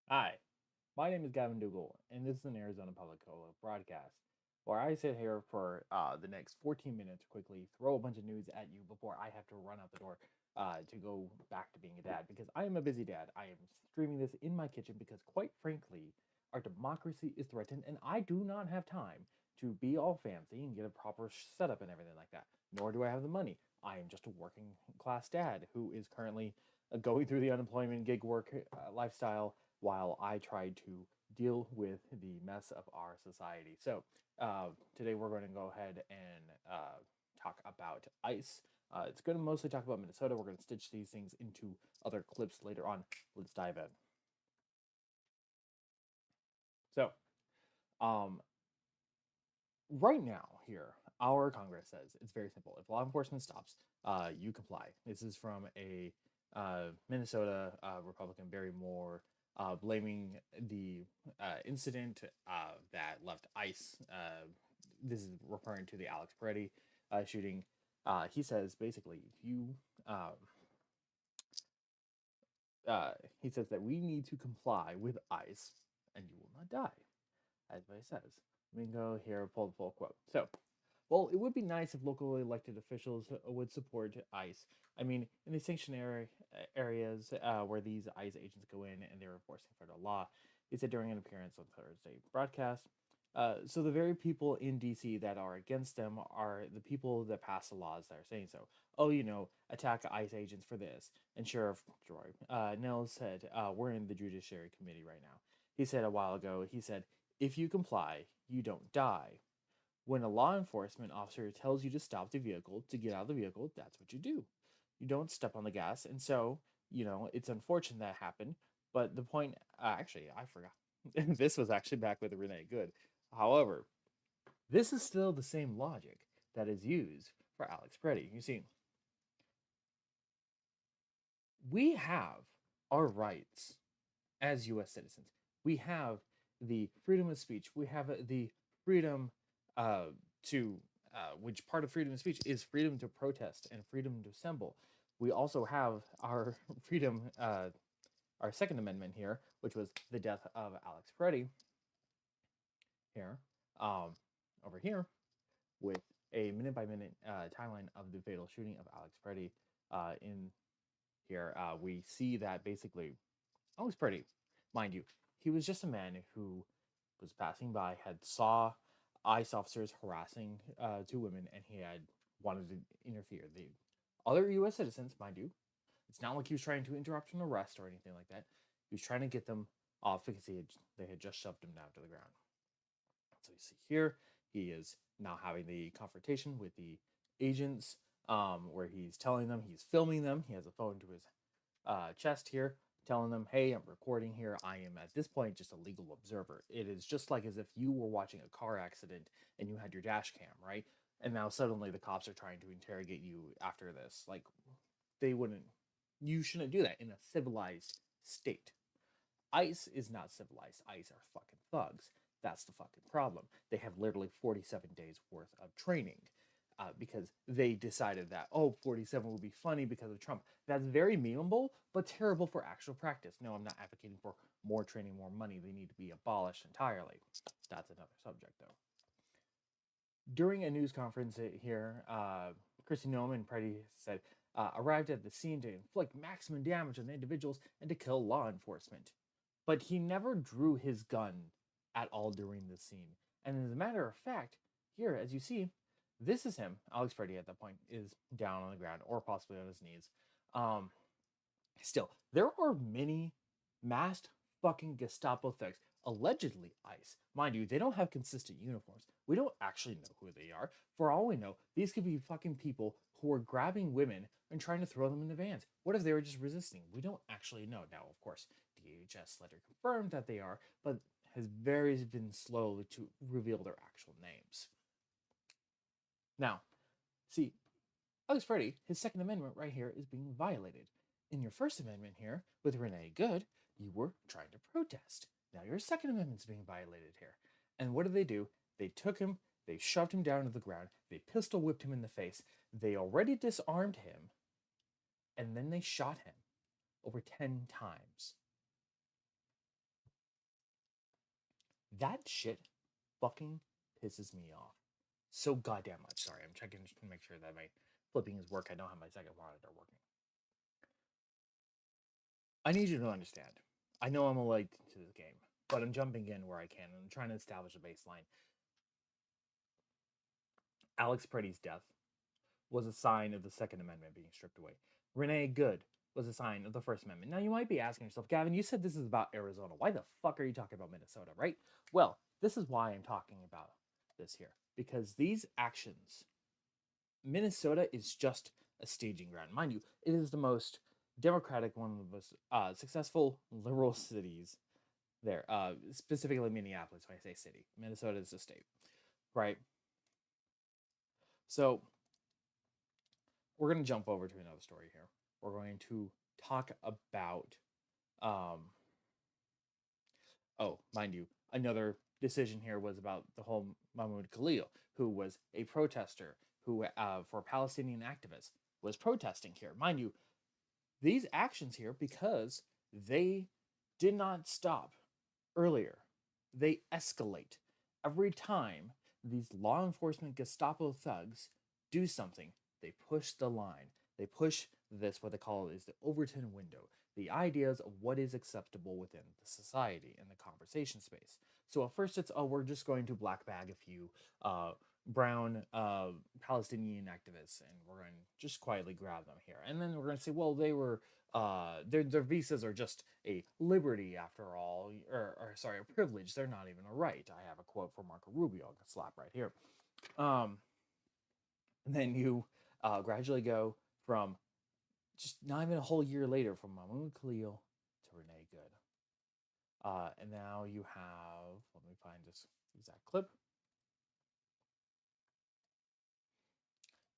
Hi, my name is Gavin Dougal, and this is an Arizona Publicola broadcast where I sit here for the next 14 minutes to quickly throw a bunch of news at you before I have to run out the door to go back to being a dad because I am a busy dad. I am streaming this in my kitchen because, quite frankly, our democracy is threatened, and I do not have time to be all fancy and get a proper setup and everything like that. Nor do I have the money. I am just a working class dad who is currently going through the unemployment gig work lifestyle while I tried to deal with the mess of our society. So, today we're going to go ahead and talk about ICE. It's going to mostly talk about Minnesota. We're going to stitch these things into other clips later on. Let's dive in. So, um, right now, here, our Congress says it's very simple. If law enforcement stops, you comply. This is from a Minnesota Republican, Barry Moore, blaming the incident that left ICE. This is referring to the Alex Peretti shooting. He says basically, if you uh, he says that we need to comply with ICE, and you will not die, as he says. Let me go here, pull the full quote. So, well, it would be nice if locally elected officials would support ICE. I mean, in the sanctuary areas where these ICE agents go in and they're enforcing federal law, he said during an appearance on Thursday broadcast. So the very people in DC that are against them are the people that pass the laws that are saying so. Oh, attack ICE agents for this. And Sheriff Troy Nels said, we're in the Judiciary Committee right now. He said a while ago, he said, if you comply, you don't die. When a law enforcement officer tells you to stop the vehicle, to get out of the vehicle, that's what you do. You don't step on the gas. And so, it's unfortunate that happened. But the point, actually, I forgot. This was actually back with Renee Good. However, this is still the same logic that is used for Alex Preddy. You see, we have our rights as US citizens. We have the freedom of speech. We have the freedom uh, to, which part of freedom of speech is freedom to protest and freedom to assemble. We also have our freedom, our Second Amendment here, which was the death of Alex Peretti here, um, over here, with a minute by minute timeline of the fatal shooting of Alex Peretti in here. We see that basically Alex Peretti, mind you, he was just a man who was passing by, had saw ICE officers harassing two women, and he had wanted to interfere. The other U.S. citizens, mind you, it's not like he was trying to interrupt an arrest or anything like that. He was trying to get them off because they had just shoved him down to the ground. So you see here, he is now having the confrontation with the agents, where he's telling them, he's filming them. He has a phone to his chest here, telling them, hey, I'm recording here. I am at this point just a legal observer. It is just like as if you were watching a car accident and you had your dash cam, right? And now suddenly the cops are trying to interrogate you after this. Like, they wouldn't, you shouldn't do that in a civilized state. ICE is not civilized. ICE are fucking thugs. That's the fucking problem. They have literally 47 days worth of training because they decided that, oh, 47 would be funny because of Trump. That's very memeable, but terrible for actual practice. No, I'm not advocating for more training, more money. They need to be abolished entirely. That's another subject, though. During a news conference here, Chrissy Noman Preddy said, arrived at the scene to inflict maximum damage on individuals and to kill law enforcement. But he never drew his gun at all during the scene. And as a matter of fact, here, as you see, this is him. Alex Preddy at that point is down on the ground or possibly on his knees. Um, Still, there are many masked fucking Gestapo thugs, allegedly ICE. Mind you, they don't have consistent uniforms. We don't actually know who they are. For all we know, these could be fucking people who are grabbing women and trying to throw them in the vans. What if they were just resisting? We don't actually know. Now, of course, DHS later confirmed that they are, but has very been slow to reveal their actual names. Now, see, Alex Freddie, his Second Amendment right here is being violated. In your First Amendment here, with Renee Good, you were trying to protest. Now your Second Amendment's being violated here. And what did they do? They took him, they shoved him down to the ground, they pistol whipped him in the face, they already disarmed him, and then they shot him over 10 times. That shit fucking pisses me off so goddamn much. Sorry, I'm checking just to make sure that my flipping is work. I don't have my second monitor working. I need you to understand. I know I'm late to this game, but I'm jumping in where I can and I'm trying to establish a baseline. Alex Pretty's death was a sign of the Second Amendment being stripped away. Renee Good was a sign of the First Amendment. Now, you might be asking yourself, Gavin, you said this is about Arizona. Why the fuck are you talking about Minnesota, right? Well, this is why I'm talking about this here. Because these actions, Minnesota is just a staging ground. Mind you, it is the most democratic, one of the most successful liberal cities there, specifically Minneapolis, when I say city. Minnesota is a state, right? So we're going to jump over to another story here. We're going to talk about, um, oh, mind you, another decision here was about the whole Mahmoud Khalil, who was a protester who, for Palestinian activists, was protesting here. Mind you, these actions here, because they did not stop earlier, they escalate. Every time these law enforcement Gestapo thugs do something, they push the line. They push this, what they call is the Overton window, the ideas of what is acceptable within the society and the conversation space. So at first it's, oh, we're just going to black bag a few brown Palestinian activists and we're going to just quietly grab them here. And then we're going to say, well, they were their visas are just a liberty after all, or sorry, a privilege. They're not even a right. I have a quote from Marco Rubio. I can slap right here. And then you gradually go from just not even a whole year later from Mahmoud Khalil to Renee Good. And now you have, let me find this exact clip.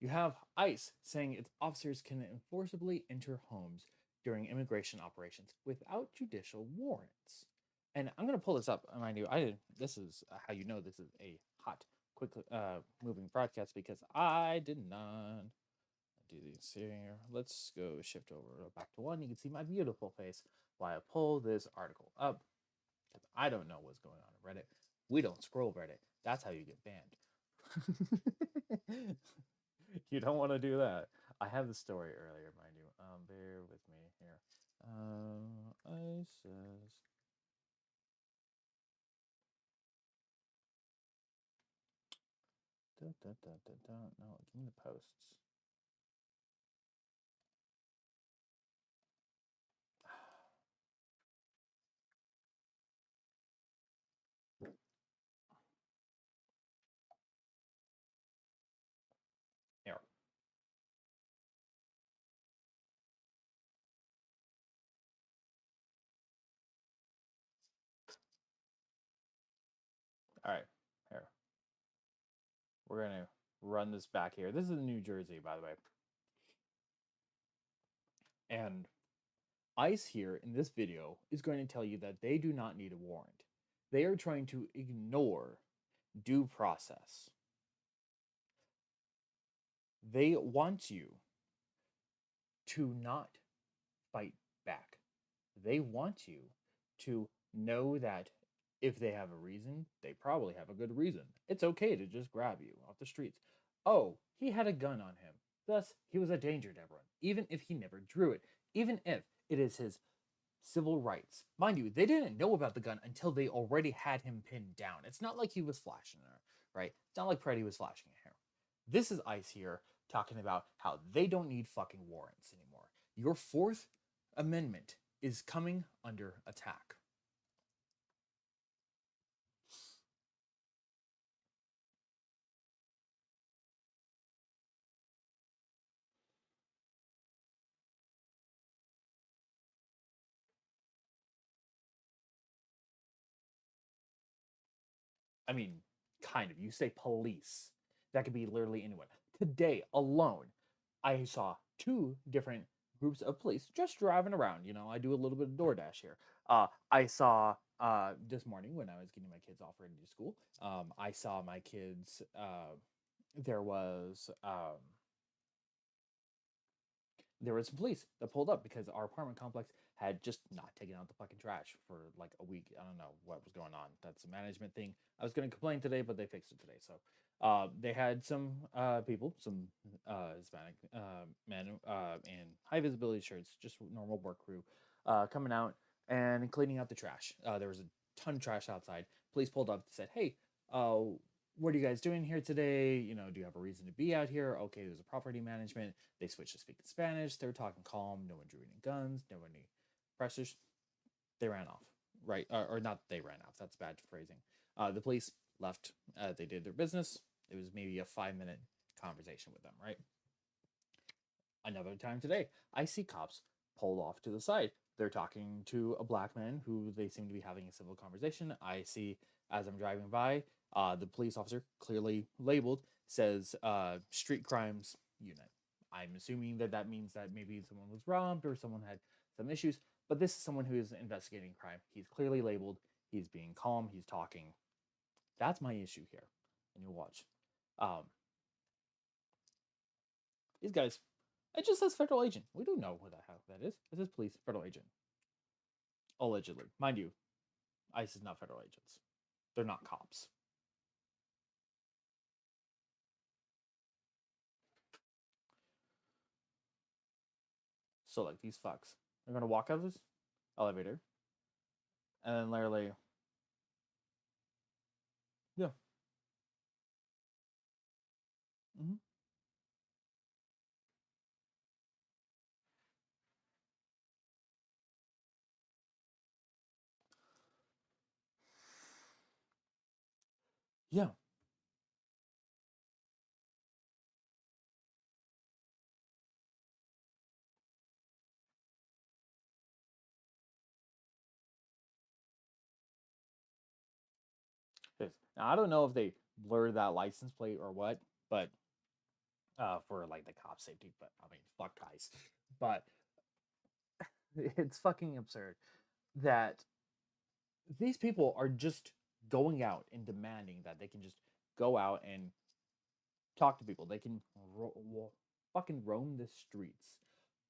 You have ICE saying its officers can enforceably enter homes during immigration operations without judicial warrants. And I'm going to pull this up. Mind you, I did. This is how you know this is a hot, quick moving broadcast because I did not do these here. Let's go shift over back to one. You can see my beautiful face while I pull this article up because I don't know what's going on in Reddit. We don't scroll Reddit. That's how you get banned. You don't want to do that. I have the story earlier, mind you. Bear with me here. ISIS. Da, da, da, da, da. No, give me the posts. Here. All right. Here. We're going to run this back here. This is New Jersey, by the way. And ICE here in this video is going to tell you that they do not need a warrant. They are trying to ignore due process. They want you to not fight back. They want you to know that if they have a reason, they probably have a good reason. It's okay to just grab you off the streets. Oh, he had a gun on him. Thus, he was a danger to everyone, even if he never drew it, even if it is his civil rights. Mind you, they didn't know about the gun until they already had him pinned down. It's not like he was flashing her, right? It's not like Preddy was flashing her. This is ICE here talking about how they don't need fucking warrants anymore. Your Fourth Amendment is coming under attack. I mean, kind of. You say police. That could be literally anyone. Today alone, I saw two different groups of police just driving around. You know, I do a little bit of DoorDash here. I saw this morning when I was getting my kids off ready to school. I saw my kids. There was there was some police that pulled up because our apartment complex had just not taken out the fucking trash for like a week. I don't know what was going on. That's a management thing. I was going to complain today, but they fixed it today. So they had some people, some Hispanic men in high visibility shirts, just normal work crew, coming out and cleaning out the trash. There was a ton of trash outside. Police pulled up and said, "Hey, uh, what are you guys doing here today? You know, do you have a reason to be out here?" Okay, there's a property management. They switched to speaking Spanish. They were talking calm. No one drew any guns. No one any pressures. They ran off, right? Or not, they ran off. That's bad phrasing. The police left. They did their business. It was maybe a 5 minute conversation with them, right? Another time today, I see cops pulled off to the side. They're talking to a black man who they seem to be having a civil conversation. I see as I'm driving by, the police officer, clearly labeled, says street crimes unit. I'm assuming that that means that maybe someone was robbed or someone had some issues, but this is someone who is investigating crime. He's clearly labeled. He's being calm. He's talking. That's my issue here. And you'll watch. Um, these guys, it just says federal agent. We don't know who the hell that is. It says police, federal agent. Allegedly. Mind you, ICE is not federal agents. They're not cops. So, like, these fucks. They're gonna walk out of this elevator and then literally, yeah. Hmm. Yeah. Now, I don't know if they blurred that license plate or what, but for like the cop safety, but I mean, fuck guys. But it's fucking absurd that these people are just going out and demanding that they can just go out and talk to people. They can fucking roam the streets,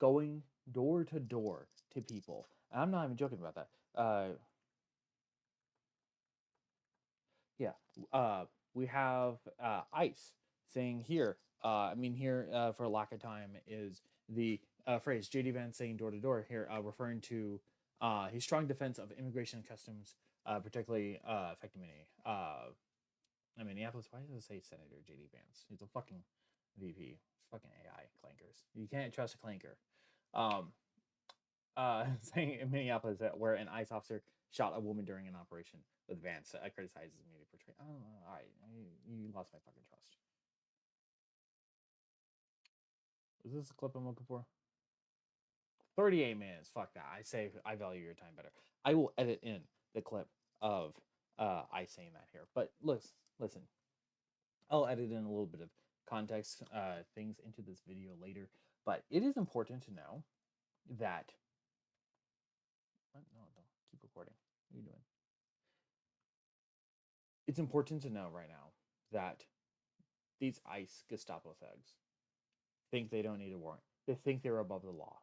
going door to door to people. And I'm not even joking about that. Yeah. We have ICE saying here. I mean, here for lack of time is the phrase JD Vance saying door to door here, referring to his strong defense of immigration and customs, particularly affecting many. Minneapolis. Why does it say Senator JD Vance? He's a fucking VP. It's fucking AI clankers. You can't trust a clanker. Um, saying in Minneapolis that where an ICE officer shot a woman during an operation with Vance criticizes media portrayal. Oh, all right, you lost my fucking trust. Is this the clip I'm looking for? 38 minutes. Fuck that. I say I value your time better. I will edit in the clip of I saying that here. But listen. I'll edit in a little bit of context things into this video later. But it is important to know that. What? No, don't keep recording. What are you doing? It's important to know right now that these ICE Gestapo thugs think they don't need a warrant. They think they're above the law.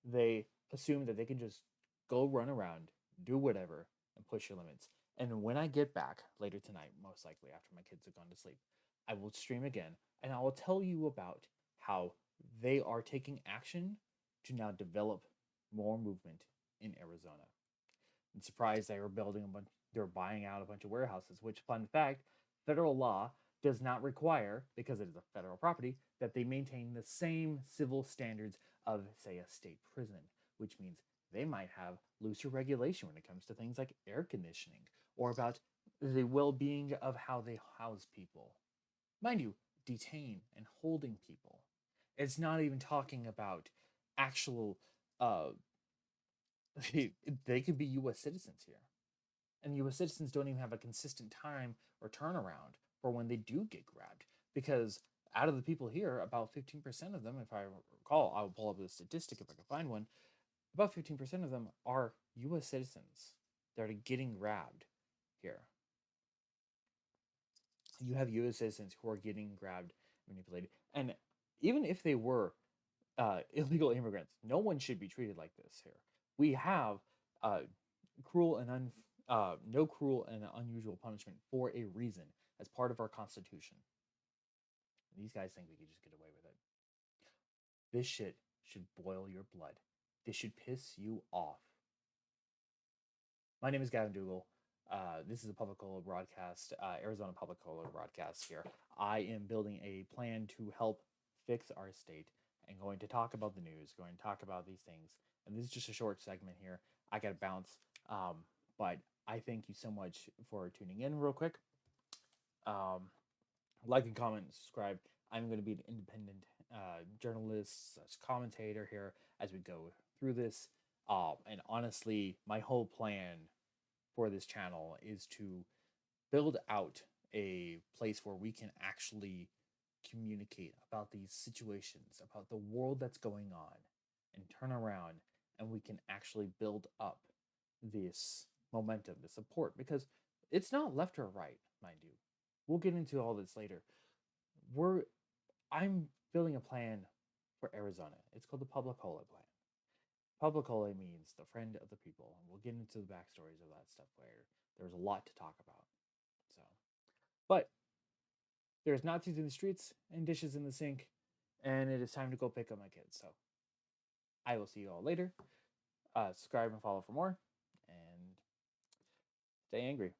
They assume that they can just go run around, do whatever, and push your limits. And when I get back later tonight, most likely after my kids have gone to sleep, I will stream again and I will tell you about how they are taking action to now develop more movement in Arizona. I'm surprised they were building a bunch, they're buying out a bunch of warehouses, which, fun fact, federal law does not require, because it is a federal property, that they maintain the same civil standards of, say, a state prison, which means they might have looser regulation when it comes to things like air conditioning or about the well being of how they house people. Mind you, detain and holding people. It's not even talking about actual, uh, they could be US citizens here. And US citizens don't even have a consistent time or turnaround for when they do get grabbed. Because out of the people here, about 15% of them, if I recall, I will pull up the statistic if I can find one, about 15% of them are US citizens that are getting grabbed here. You have US citizens who are getting grabbed, manipulated. And even if they were illegal immigrants. No one should be treated like this here. We have uh, cruel and no cruel and unusual punishment for a reason as part of our Constitution. These guys think they can just get away with it. This shit should boil your blood. This should piss you off. My name is Gavin Dougal. This is a Publicola broadcast, Arizona Publicola broadcast here. I am building a plan to help fix our state and going to talk about the news, going to talk about these things. And this is just a short segment here. I got to bounce. But I thank you so much for tuning in real quick. Like and comment and subscribe. I'm going to be an independent journalist, commentator here as we go through this. And honestly, my whole plan for this channel is to build out a place where we can actually communicate about these situations, about the world that's going on, and turn around and we can actually build up this momentum, the support, because it's not left or right, mind you. We'll get into all this later. I'm building a plan for Arizona. It's called the Publicola plan. Publicola means the friend of the people, and we'll get into the backstories of that stuff later. There's a lot to talk about. So, but there's Nazis in the streets and dishes in the sink, and it is time to go pick up my kids. So, I will see you all later. Subscribe and follow for more, and stay angry.